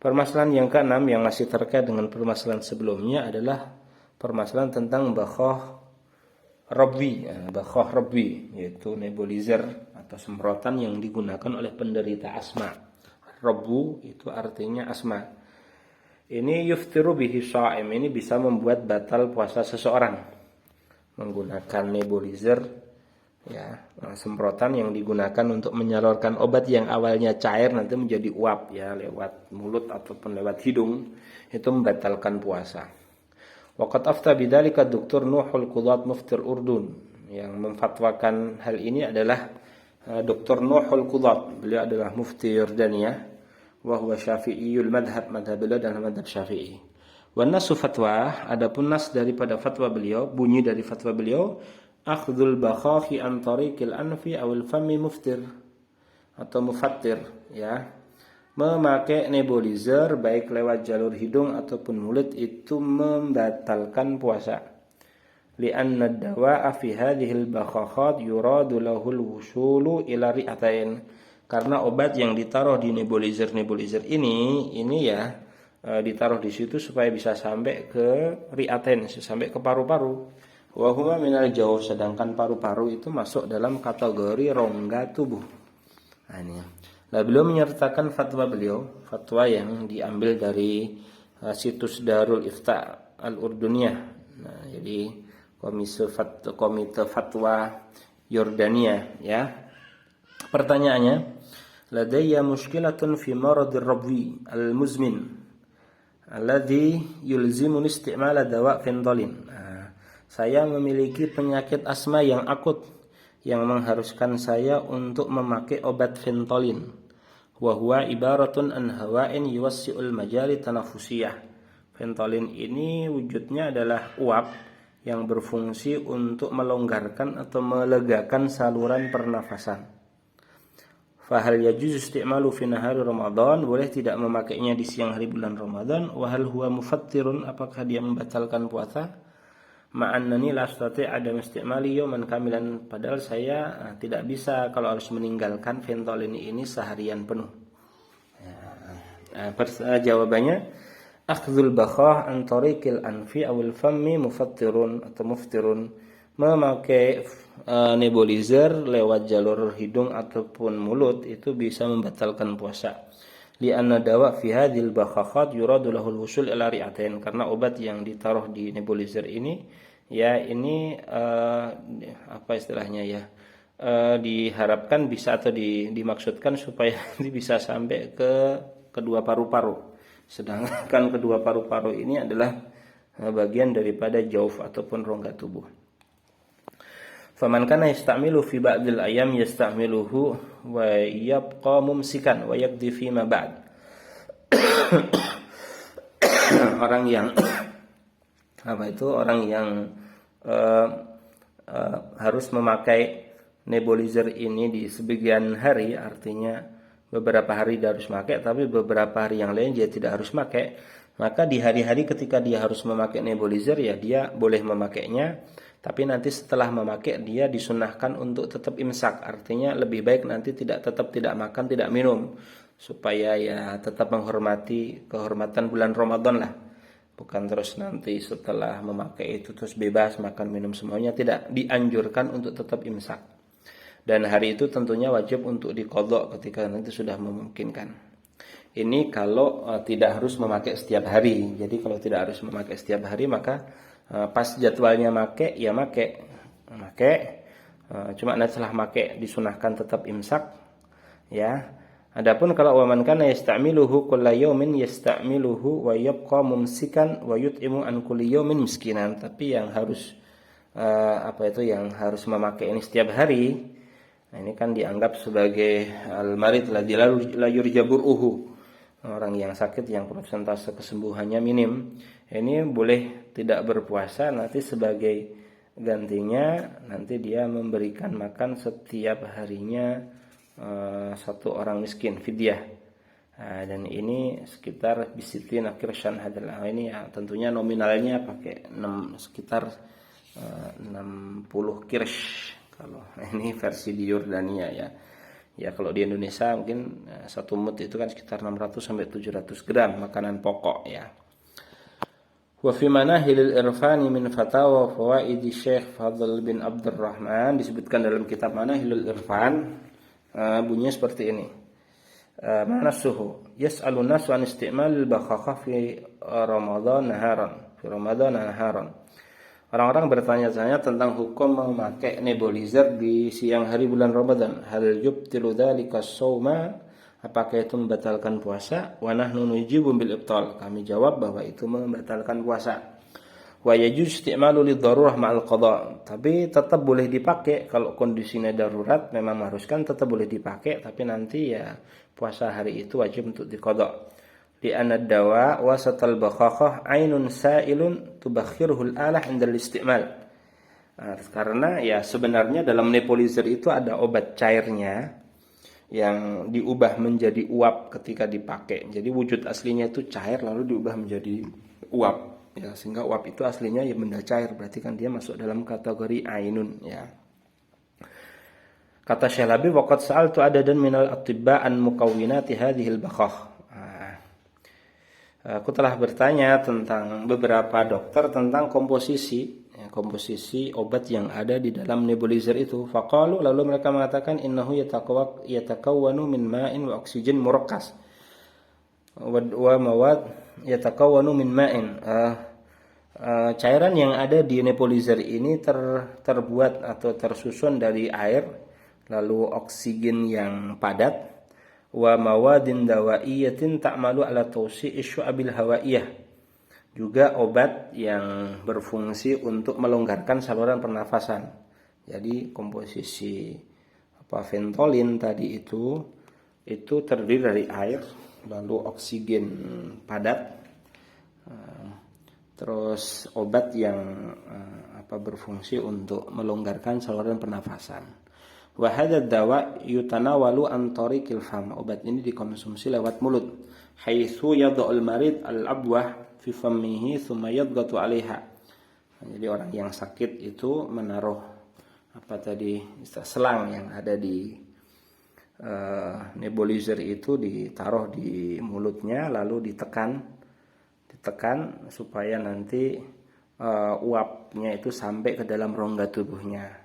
Permasalahan yang keenam yang masih terkait dengan permasalahan sebelumnya adalah permasalahan tentang bakhoh rabwi, yaitu nebulizer atau semprotan yang digunakan oleh penderita asma. Rabbu itu artinya asma. Ini yuftiru bihi sha'im, ini bisa membuat batal puasa seseorang. Menggunakan nebulizer, ya, semprotan yang digunakan untuk menyalurkan obat yang awalnya cair nanti menjadi uap, ya, lewat mulut ataupun lewat hidung, itu membatalkan puasa. Waqad afta bidzalika Dr. Nuhul Qudat Mufti Urdun. Yang memfatwakan hal ini adalah Dr. Nuhul Qudat. Beliau adalah mufti Yordania, wa huwa Syafi'iyul madhab beliau adalah madhab Syafi'i. Wa nasu fatwa, adapun nas daripada fatwa beliau, bunyi dari fatwa beliau, akhdhul bakhahi an tariqil anfi awil fami muftir atau mufattir, ya, memakai nebulizer baik lewat jalur hidung ataupun mulut itu membatalkan puasa. Li'anna ad-dawa'a fi hadhil bakhakhat yuradu lahul wusulu ila ri'atain, karena obat yang ditaruh di nebulizer ini ya, ditaruh di situ supaya bisa sampai ke ri'atain, sampai ke paru-paru. Wa huwa minal jawf, sedangkan paru-paru itu masuk dalam kategori rongga tubuh. Nah, ini. Nah, beliau menyertakan fatwa beliau, fatwa yang diambil dari situs Darul Ifta Al-Urduniyah. Nah, jadi komite fatwa Yordania, ya. Pertanyaannya, ladayya mushkilatun fi maradir rabwi al-muzmin alladhi yulzimun istimala dawa' fentolin. Saya memiliki penyakit asma yang akut yang mengharuskan saya untuk memakai obat Ventolin. Wa huwa ibaratun an hawa'in yuwassi'ul majali tanafusiyah. Ventolin ini wujudnya adalah uap yang berfungsi untuk melonggarkan atau melegakan saluran pernafasan. Fahal yajuzu isti'malu fi nahari Ramadan, boleh tidak memakainya di siang hari bulan Ramadan? Wa hal huwa mufattirun, apakah dia membatalkan puasa? Ma'annani la astati' adam istimali yawman kamilan, padahal saya tidak bisa kalau harus meninggalkan Ventolin ini seharian penuh. Jawabannya, akhdhul bakhah an tariqil anfi awil fammi mufattirun atau muftirun, memakai nebulizer lewat jalur hidung ataupun mulut itu bisa membatalkan puasa. Li'anna dawa fi hadhil bakhakhat yuradu lahul wusul ila ri'atain, karena obat yang ditaruh di nebulizer ini, ya, ini apa istilahnya, ya, diharapkan bisa atau dimaksudkan supaya bisa sampai ke kedua paru-paru, sedangkan kedua paru-paru ini adalah bagian daripada jauf ataupun rongga tubuh. Faman kana yasta'milu fi ba'dil ayam yasta'miluhu wa yabqa mumsikan wa yaqdi fi ma ba'd. Orang yang harus memakai nebulizer ini di sebagian hari, artinya beberapa hari dia harus pakai, tapi beberapa hari yang lain dia tidak harus pakai, maka di hari-hari ketika dia harus memakai nebulizer, ya, dia boleh memakainya. Tapi nanti setelah memakai dia disunahkan untuk tetap imsak, artinya lebih baik nanti tetap tidak makan, tidak minum, supaya ya tetap menghormati kehormatan bulan Ramadan lah. Bukan terus nanti setelah memakai itu terus bebas makan minum semuanya, tidak, dianjurkan untuk tetap imsak. Dan hari itu tentunya wajib untuk diqadha ketika nanti sudah memungkinkan. Ini kalau tidak harus memakai setiap hari. Jadi kalau tidak harus memakai setiap hari, maka pas jadwalnya make, ya make. Cuma nanti setelah make disunahkan tetap imsak, ya. Adapun kalau waman kana yasta'miluhu kulla yawmin yasta'miluhu wa yabqa mumsikan wa yut'imu an kulli yawmin miskinan. Tapi yang harus yang harus memakai ini setiap hari, nah, ini kan dianggap sebagai al-marid ladzi la yurjaburuhu, orang yang sakit yang persentase kesembuhannya minim. Ini boleh tidak berpuasa, nanti sebagai gantinya nanti dia memberikan makan setiap harinya satu orang miskin, fidyah. Dan ini sekitar bisitin akhir hadal. Ini ya tentunya nominalnya pakai sekitar 60 kirsh kalau ini versi di Yordania, ya. Ya kalau di Indonesia mungkin satu mud itu kan sekitar 600 sampai 700 gram makanan pokok ya. Wa fi manahilil irfani min fatawa fawaidi Syekh Fadl bin Abdurrahman, disebutkan dalam kitab Manahilul Irfan, bunyinya seperti ini. Mana suhu yas'alun nasu an isti'malil bakhakha fi Ramadan naharan. Orang-orang bertanya-tanya tentang hukum memakai nebulizer di siang hari bulan Ramadan. Hal yubtilu dzalika shauma? Apakah itu membatalkan puasa? Wa nahnu nujibu bil ibtal. Kami jawab bahwa itu membatalkan puasa. Wa yajuz isti'malu lidharurah ma'al qada. Tapi tetap boleh dipakai kalau kondisinya darurat, memang mengharuskan tetap boleh dipakai, tapi nanti ya puasa hari itu wajib untuk diqada. Di anad dawa wasatal bakhakhah ainun sa'ilun tubakhiruhul alah indal isti'mal. Karena ya sebenarnya dalam nebulizer itu ada obat cairnya yang diubah menjadi uap ketika dipakai. Jadi wujud aslinya itu cair lalu diubah menjadi uap. Ya, sehingga uap itu aslinya ya benda cair, berarti kan dia masuk dalam kategori ainun ya. Kata Syalabi, waqad sa'altu adadan minal atibba an mukawwinati hadhil bakhakh. Aku telah bertanya tentang beberapa dokter tentang komposisi obat yang ada di dalam nebulizer itu. Faqalu, lalu mereka mengatakan innahu yatakawwanu min ma'in wa oksigen murakkas wa mawad yatakawwanu min ma'in. Cairan yang ada di nebulizer ini terbuat atau tersusun dari air, lalu oksigen yang padat, wa mawadin dawaiyatin ta'malu ala tawsi'i syu'abil hawaiyah, juga obat yang berfungsi untuk melonggarkan saluran pernafasan. Jadi komposisi Ventolin tadi itu terdiri dari air, lalu oksigen padat, terus obat yang berfungsi untuk melonggarkan saluran pernafasan. Wa hadzal dawa yutanawalu an tariqil fam. Obat ini dikonsumsi lewat mulut. Haitsu yad'ul marid al-abwah fi fammihi thumma yadghatu 'alaiha. Jadi orang yang sakit itu menaruh selang yang ada di nebulizer itu ditaruh di mulutnya lalu ditekan supaya nanti uapnya itu sampai ke dalam rongga tubuhnya.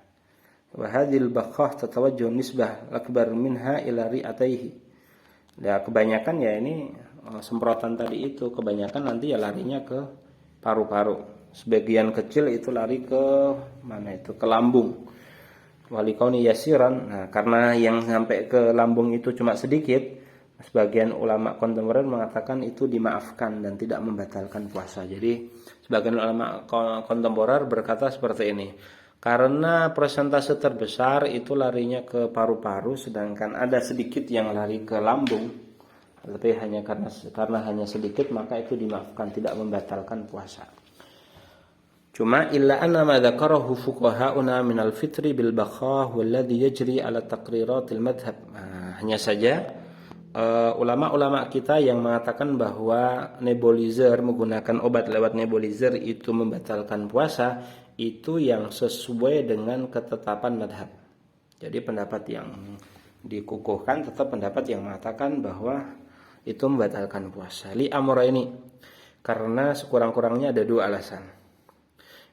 Wa hadhil bakhah tatawajjahu nisbah akbar minha ila ri'ataihi. Ya kebanyakan ya ini semprotan tadi itu kebanyakan nanti ya larinya ke paru-paru. Sebagian kecil itu lari ke mana itu? Ke lambung. Walikauni yasiran. Nah, karena yang sampai ke lambung itu cuma sedikit, sebagian ulama kontemporer mengatakan itu dimaafkan dan tidak membatalkan puasa. Jadi sebagian ulama kontemporer berkata seperti ini. Karena persentase terbesar itu larinya ke paru-paru, sedangkan ada sedikit yang lari ke lambung, tapi hanya karena hanya sedikit maka itu dimaafkan, tidak membatalkan puasa. Cuma illa anna ma dzakarahu fuqaha'una min al-fitri bil bakhah walladhi yajri ala taqriratil madhhab. Hanya saja ulama-ulama kita yang mengatakan bahwa nebulizer, menggunakan obat lewat nebulizer itu membatalkan puasa, itu yang sesuai dengan ketetapan madhab. Jadi pendapat yang dikukuhkan tetap pendapat yang mengatakan bahwa itu membatalkan puasa. Li amra ini karena sekurang-kurangnya ada dua alasan.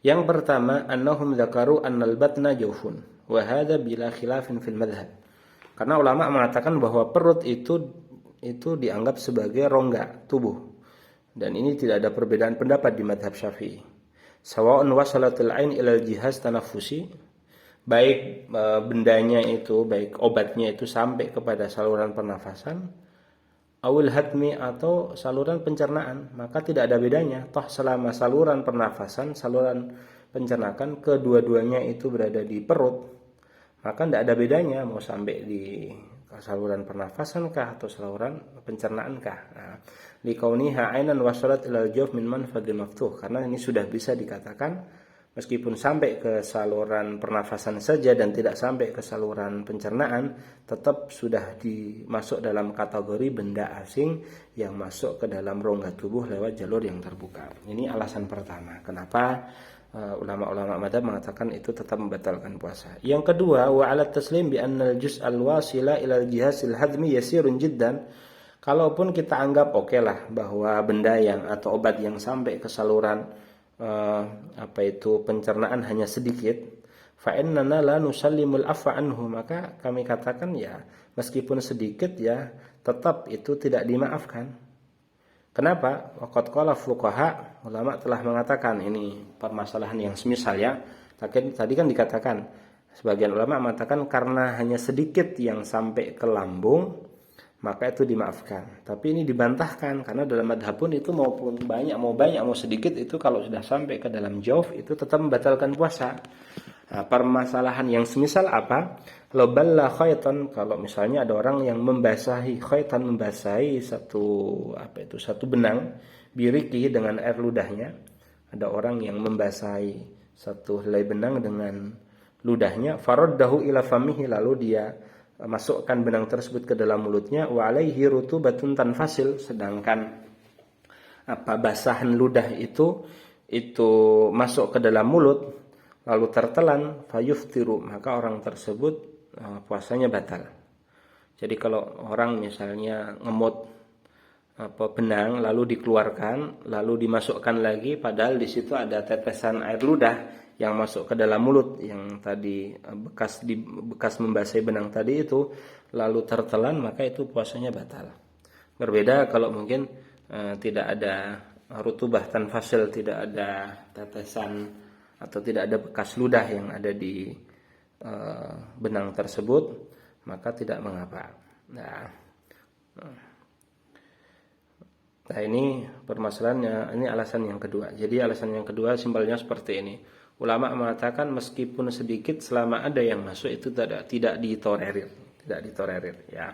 Yang pertama, annahum dzakaru annal batna jawfun wa hadza bila khilafin fil madhab. Karena ulama mengatakan bahwa perut itu dianggap sebagai rongga tubuh. Dan ini tidak ada perbedaan pendapat di madhab Syafi'i. Sawa'un wasalatul ain ilal jihaz tanafusi, baik bendanya itu, baik obatnya itu sampai kepada saluran pernafasan, awil hatmi atau saluran pencernaan, maka tidak ada bedanya. Toh selama saluran pernafasan, saluran pencernaan kedua-duanya itu berada di perut, maka tidak ada bedanya mau sampai di saluran pernafasan kah atau saluran pencernaan kah. Nah, likauniha ainan wasalat ilal jawf min manfadil maftuh, karena ini sudah bisa dikatakan meskipun sampai ke saluran pernafasan saja dan tidak sampai ke saluran pencernaan, tetap sudah dimasuk dalam kategori benda asing yang masuk ke dalam rongga tubuh lewat jalur yang terbuka. Ini alasan pertama kenapa ulama-ulama madzhab mengatakan itu tetap membatalkan puasa. Yang kedua, wa 'ala taslim bi anna al-juz' al-wasila ila al-jihazil hadmi yasirun jiddan. Kalaupun kita anggap oke lah bahwa benda yang atau obat yang sampai ke saluran pencernaan hanya sedikit, fa innana la nusallimul afwa anhu, maka kami katakan ya meskipun sedikit ya tetap itu tidak dimaafkan. Kenapa? Waqad qala fuqaha, ulama telah mengatakan, ini permasalahan yang semisal ya. Tadi kan dikatakan, sebagian ulama mengatakan karena hanya sedikit yang sampai ke lambung, maka itu dimaafkan. Tapi ini dibantahkan karena dalam madhab pun itu mau banyak mau sedikit itu kalau sudah sampai ke dalam jauf itu tetap membatalkan puasa. Nah, permasalahan yang semisal apa? Loballa khaitan, kalau misalnya ada orang yang membasahi satu benang biriki dengan air ludahnya. Ada orang yang membasahi satu helai benang dengan ludahnya, faraddahu ila famihi, lalu dia masukkan benang tersebut ke dalam mulutnya, wa alaihi rutubatun tanfasil, sedangkan basahan ludah itu masuk ke dalam mulut lalu tertelan, fayuftiru, maka orang tersebut puasanya batal. Jadi kalau orang misalnya ngemut benang lalu dikeluarkan lalu dimasukkan lagi, padahal di situ ada tetesan air ludah yang masuk ke dalam mulut yang tadi bekas membasahi benang tadi itu lalu tertelan, maka itu puasanya batal. Berbeda kalau mungkin tidak ada rutubah tanfasil, tidak ada tetesan atau tidak ada bekas ludah yang ada di benang tersebut, maka tidak mengapa. Nah, ini permasalahannya, ini alasan yang kedua. Jadi alasan yang kedua simpelnya seperti ini. Ulama mengatakan meskipun sedikit selama ada yang masuk itu tidak ditolerir, ya.